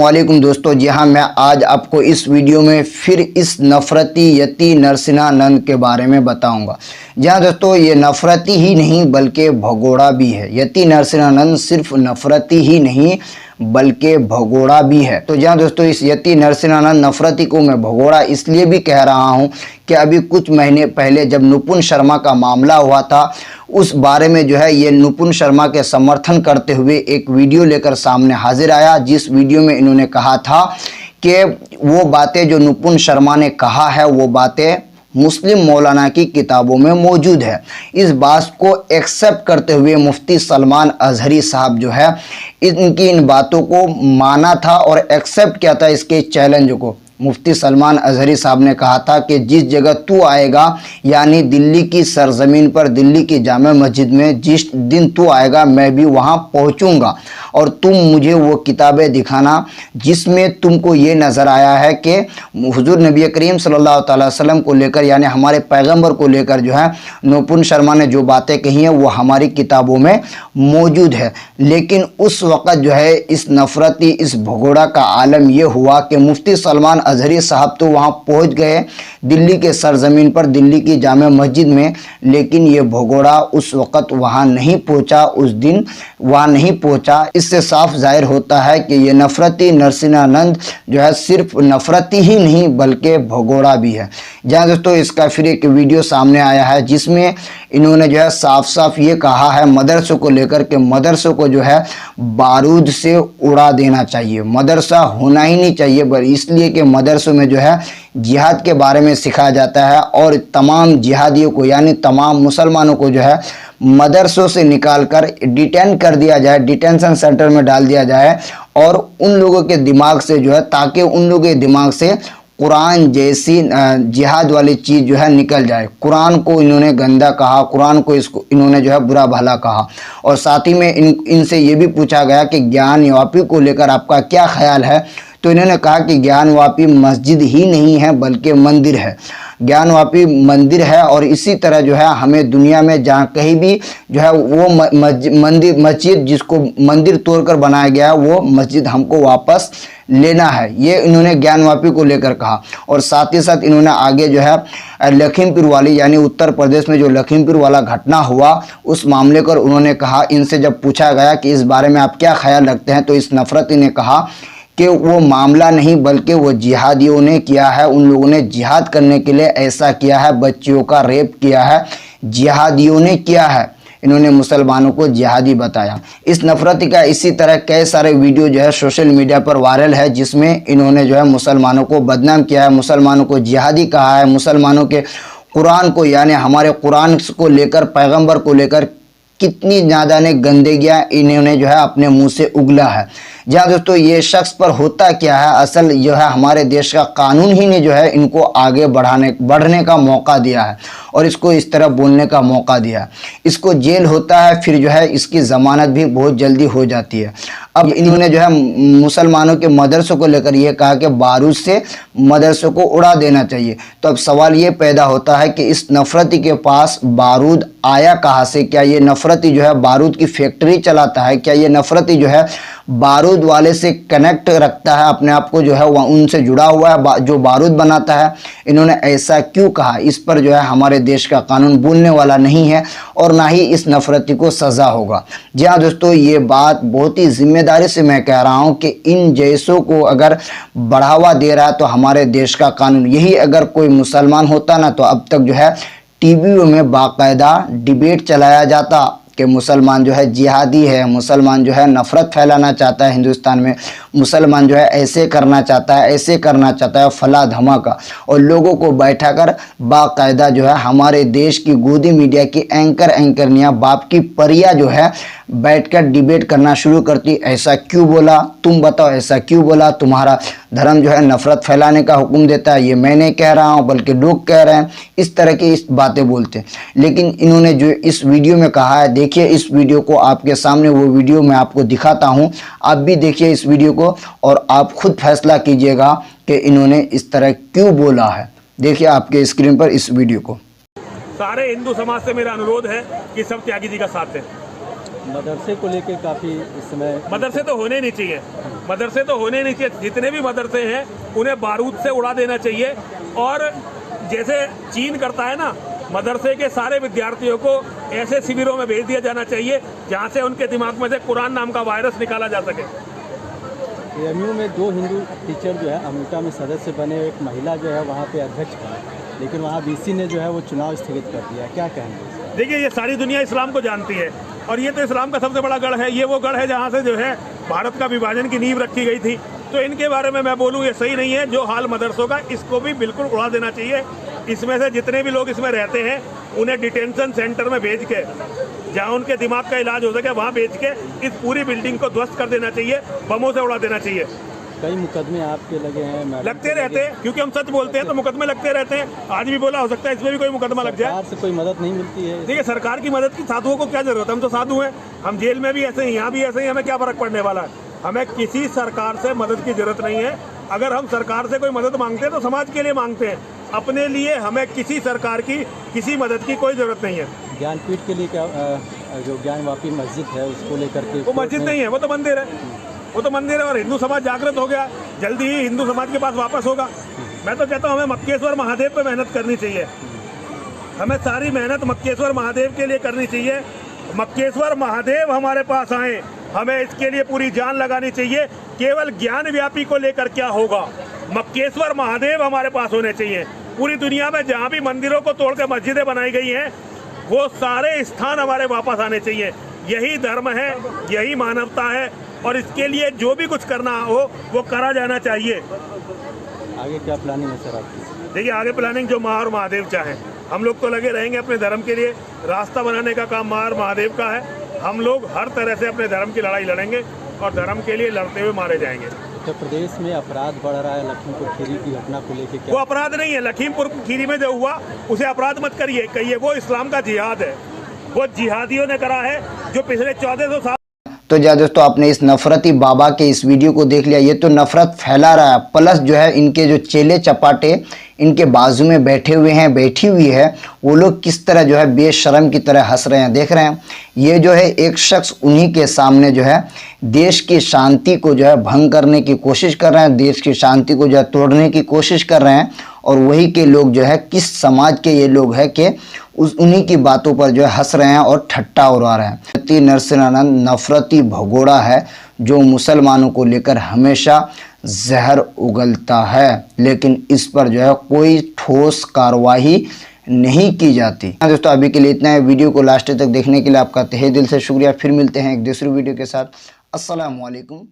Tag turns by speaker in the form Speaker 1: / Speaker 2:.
Speaker 1: अस्सलामुअलैकुम दोस्तों, जी हाँ, मैं आज आपको इस वीडियो में फिर इस नफरती यति नरसिंहानंद के बारे में बताऊंगा। जी हाँ दोस्तों, ये नफरती ही नहीं बल्कि भगोड़ा भी है। यति नरसिंहानंद सिर्फ नफरती ही नहीं बल्कि भगोड़ा भी है। तो जहाँ दोस्तों, इस यति नरसिंहानंद नफरती को मैं भगोड़ा इसलिए भी कह रहा हूँ कि अभी कुछ महीने पहले जब नुपुन शर्मा का मामला हुआ था, उस बारे में जो है ये नुपुन शर्मा के समर्थन करते हुए एक वीडियो लेकर सामने हाजिर आया, जिस वीडियो में इन्होंने कहा था कि वो बातें जो नुपुन शर्मा ने कहा है वो बातें मुस्लिम मौलाना की किताबों में मौजूद है। इस बात को एक्सेप्ट करते हुए मुफ्ती सलमान अजहरी साहब जो है इनकी इन बातों को माना था और एक्सेप्ट किया था इसके चैलेंज को। मुफ्ती सलमान अजहरी साहब ने कहा था कि जिस जगह तू आएगा, यानी दिल्ली की सरजमीन पर, दिल्ली की जामा मस्जिद में जिस दिन तू आएगा मैं भी वहाँ पहुँचूँगा और तुम मुझे वो किताबें दिखाना जिसमें तुमको ये नज़र आया है कि हुजूर नबी करीम सल्लल्लाहु अलैहि वसल्लम को लेकर, यानी हमारे पैगंबर को लेकर जो है नुपुन शर्मा ने जो बातें कही हैं वो हमारी किताबों में मौजूद है। लेकिन उस वक़्त जो है इस नफरती, इस भगोड़ा का आलम ये हुआ कि मुफ्ती सलमान अजहरी साहब तो वहाँ पहुँच गए दिल्ली के सरजमीन पर, दिल्ली की जामा मस्जिद में, लेकिन ये भगोड़ा उस वक़्त वहाँ नहीं पहुँचा, उस दिन वहाँ नहीं पहुँचा। इससे साफ जाहिर होता है कि ये नफरती नरसिंहानंद जो है सिर्फ नफरती ही नहीं बल्कि भगोड़ा भी है। जहाँ दोस्तों इसका फिर एक वीडियो सामने आया है जिसमें इन्होंने जो है साफ साफ ये कहा है मदरसों को लेकर के मदरसों को जो है बारूद से उड़ा देना चाहिए, मदरसा होना ही नहीं चाहिए, पर इसलिए कि मदरसों में जो है जिहाद के बारे में सिखाया जाता है और तमाम जिहादियों को, यानी तमाम मुसलमानों को जो है मदरसों से निकालकर डिटेन कर दिया जाए, डिटेंशन सेंटर में डाल दिया जाए और उन लोगों के दिमाग से जो है, ताकि उन लोगों के दिमाग से कुरान जैसी जिहाद वाली चीज़ जो है निकल जाए। कुरान को इन्होंने गंदा कहा, कुरान को इसको इन्होंने जो है बुरा भला कहा। और साथ ही में इनसे ये भी पूछा गया कि ज्ञानवापी को लेकर आपका क्या ख्याल है, तो इन्होंने कहा कि ज्ञानवापी मस्जिद ही नहीं है बल्कि मंदिर है, ज्ञानवापी मंदिर है। और इसी तरह जो है हमें दुनिया में जहाँ कहीं भी जो है वो मस्जिद जिसको मंदिर तोड़कर बनाया गया है वो मस्जिद हमको वापस लेना है, ये इन्होंने ज्ञानवापी को लेकर कहा। और साथ ही साथ इन्होंने आगे जो है लखीमपुर वाली, यानी उत्तर प्रदेश में जो लखीमपुर वाला घटना हुआ उस मामले पर उन्होंने कहा, इनसे जब पूछा गया कि इस बारे में आप क्या ख्याल रखते हैं, तो इस नफरती ने कहा कि वो मामला नहीं बल्कि वो जिहादियों ने किया है, उन लोगों ने जिहाद करने के लिए ऐसा किया है, बच्चियों का रेप किया है, जिहादियों ने किया है। इन्होंने मुसलमानों को जिहादी बताया। इस नफरती का इसी तरह कई सारे वीडियो जो है सोशल मीडिया पर वायरल है जिसमें इन्होंने जो है मुसलमानों को बदनाम किया है, मुसलमानों को जिहादी कहा है, मुसलमानों के कुरान को, यानी हमारे कुरान को लेकर, पैगंबर को लेकर कितनी ज़्यादा ने गंदगियाँ इन्होंने जो है अपने मुंह से उगला है। जहाँ दोस्तों ये शख्स पर होता क्या है, असल जो है हमारे देश का कानून ही ने जो है इनको आगे बढ़ने का मौका दिया है और इसको इस तरह बोलने का मौका दिया है। इसको जेल होता है, फिर जो है इसकी ज़मानत भी बहुत जल्दी हो जाती है। अब इन्होंने जो है मुसलमानों के मदरसों को लेकर ये कहा कि बारूद से मदरसों को उड़ा देना चाहिए। तो अब सवाल ये पैदा होता है कि इस नफरती के पास बारूद आया कहाँ से? क्या ये नफरती जो है बारूद की फैक्ट्री चलाता है? क्या ये नफरती जो है बारूद वाले से कनेक्ट रखता है अपने आप को, जो है वह उनसे जुड़ा हुआ है जो बारूद बनाता है? इन्होंने ऐसा क्यों कहा? इस पर जो है हमारे देश का कानून बोलने वाला नहीं है और ना ही इस नफरती को सज़ा होगा। जी हाँ दोस्तों, ये बात बहुत ही जिम्मेदारी से मैं कह रहा हूँ कि इन जैसों को अगर बढ़ावा दे रहा है तो हमारे देश का कानून, यही अगर कोई मुसलमान होता ना तो अब तक जो है टीवी में बाकायदा डिबेट चलाया जाता कि मुसलमान जो है जिहादी है, मुसलमान जो है नफ़रत फैलाना चाहता है हिंदुस्तान में, मुसलमान जो है ऐसे करना चाहता है, ऐसे करना चाहता है, फला धमाका, और लोगों को बैठाकर बाकायदा जो है हमारे देश की गोदी मीडिया की एंकरनियाँ, बाप की परियां जो है बैठकर डिबेट करना शुरू करती, ऐसा क्यों बोला, तुम बताओ ऐसा क्यों बोला, तुम्हारा धर्म जो है नफ़रत फैलाने का हुक्म देता है, ये मैं नहीं कह रहा हूँ बल्कि लोग कह रहे हैं, इस तरह की इस बातें बोलते हैं। लेकिन इन्होंने जो इस वीडियो में कहा है, देखिए इस वीडियो को आपके सामने, वो वीडियो मैं आपको दिखाता हूँ, आप भी देखिए इस वीडियो को और आप खुद फैसला कीजिएगा कि इन्होंने इस तरह क्यों बोला है। देखिए आपके स्क्रीन पर इस वीडियो को।
Speaker 2: सारे हिंदू समाज से मेरा अनुरोध है कि सब त्यागी जी का साथ दें। मदरसे को लेकर काफ़ी इस समय
Speaker 3: मदरसे तो होने नहीं चाहिए, मदरसे तो होने नहीं चाहिए। जितने भी मदरसे हैं उन्हें बारूद से उड़ा देना चाहिए। और जैसे चीन करता है ना, मदरसे के सारे विद्यार्थियों को ऐसे शिविरों में भेज दिया जाना चाहिए जहां से उनके दिमाग में से कुरान नाम का वायरस निकाला जा सके।
Speaker 2: एएमयू में 2 हिंदू टीचर जो है अमेरिका में सदस्य बने, एक महिला जो है वहाँ पे अध्यक्ष बने, लेकिन वहाँ बीसी ने जो है वो चुनाव स्थगित कर दिया, क्या कहेंगे?
Speaker 3: देखिए, ये सारी दुनिया इस्लाम को जानती है और ये तो इस्लाम का सबसे बड़ा गढ़ है। ये वो गढ़ है जहाँ से जो है भारत का विभाजन की नींव रखी गई थी। तो इनके बारे में मैं बोलूँ ये सही नहीं है। जो हाल मदरसों का, इसको भी बिल्कुल उड़ा देना चाहिए। इसमें से जितने भी लोग इसमें रहते हैं उन्हें डिटेंशन सेंटर में भेज के, जहाँ उनके दिमाग का इलाज हो सके वहाँ भेज के इस पूरी बिल्डिंग को ध्वस्त कर देना चाहिए, बमों से उड़ा देना चाहिए।
Speaker 2: कई मुकदमे आपके लगे हैं?
Speaker 3: लगते रहते हैं, क्योंकि हम सच बोलते हैं तो मुकदमे लगते रहते हैं। आज भी बोला, हो सकता है इसमें भी कोई मुकदमा लग जाए।
Speaker 2: सरकार से कोई मदद नहीं मिलती है?
Speaker 3: देखिए, सरकार की मदद की साधुओं को क्या जरूरत है? हम तो साधु हैं, हम जेल में भी ऐसे ही, यहाँ भी ऐसे ही, हमें क्या फर्क पड़ने वाला है? हमें किसी सरकार से मदद की जरूरत नहीं है। अगर हम सरकार से कोई मदद मांगते हैं तो समाज के लिए मांगते हैं, अपने लिए हमें किसी सरकार की किसी मदद की कोई जरूरत नहीं है।
Speaker 2: ज्ञानपीठ के लिए क्या, जो ज्ञानवापी मस्जिद है उसको लेकर के?
Speaker 3: वो मस्जिद नहीं है, वो तो मंदिर है, वो तो मंदिर है। और हिंदू समाज जागृत हो गया, जल्दी ही हिंदू समाज के पास वापस होगा। मैं तो कहता हूँ हमें मक्केश्वर महादेव पे मेहनत करनी चाहिए। हमें सारी मेहनत मक्केश्वर महादेव के लिए करनी चाहिए। मक्केश्वर महादेव हमारे पास आए, हमें इसके लिए पूरी जान लगानी चाहिए। केवल ज्ञान व्यापी को लेकर क्या होगा, मक्केश्वर महादेव हमारे पास होने चाहिए। पूरी दुनिया में जहाँ भी मंदिरों को तोड़ के मस्जिदें बनाई गई हैं, वो सारे स्थान हमारे वापस आने चाहिए। यही धर्म है, यही मानवता है, और इसके लिए जो भी कुछ करना हो वो करा जाना चाहिए।
Speaker 2: आगे क्या प्लानिंग है सर आपकी?
Speaker 3: देखिए, आगे प्लानिंग जो माँ और महादेव चाहें। हम लोग तो लगे रहेंगे अपने धर्म के लिए। रास्ता बनाने का काम माँ और महादेव का है। हम लोग हर तरह से अपने धर्म की लड़ाई लड़ेंगे और धर्म के लिए लड़ते हुए मारे जाएंगे।
Speaker 2: उत्तर प्रदेश में अपराध बढ़ रहा है, लखीमपुर खीरी की घटना को लेकर क्या?
Speaker 3: वो अपराध नहीं है। लखीमपुर खीरी में जो हुआ उसे अपराध मत करिए, कहिए वो इस्लाम का जिहाद है। वो जिहादियों ने करा है जो पिछले 1400 साल।
Speaker 1: तो क्या दोस्तों, आपने इस नफरती बाबा के इस वीडियो को देख लिया। ये तो नफरत फैला रहा है, प्लस जो है इनके जो चेले चपाटे इनके बाजू में बैठे हुए हैं, बैठी हुई है, वो लोग किस तरह जो है बेशर्म की तरह हंस रहे हैं, देख रहे हैं। ये जो है एक शख्स उन्हीं के सामने जो है देश की शांति को जो है भंग करने की कोशिश कर रहे हैं, देश की शांति को जो है तोड़ने की कोशिश कर रहे हैं। और वही के लोग जो है, किस समाज के ये लोग हैं कि उन्हीं की बातों पर जो है हंस रहे हैं और ठट्टा उड़ा रहे हैं। यति नरसिंहानंद नफरती भगोड़ा है जो मुसलमानों को लेकर हमेशा जहर उगलता है, लेकिन इस पर जो है कोई ठोस कार्रवाई नहीं की जाती। दोस्तों, अभी के लिए इतना है। वीडियो को लास्ट तक देखने के लिए आपका तहे दिल से शुक्रिया। फिर मिलते हैं एक दूसरी वीडियो के साथ। अस्सलाम वालेकुम।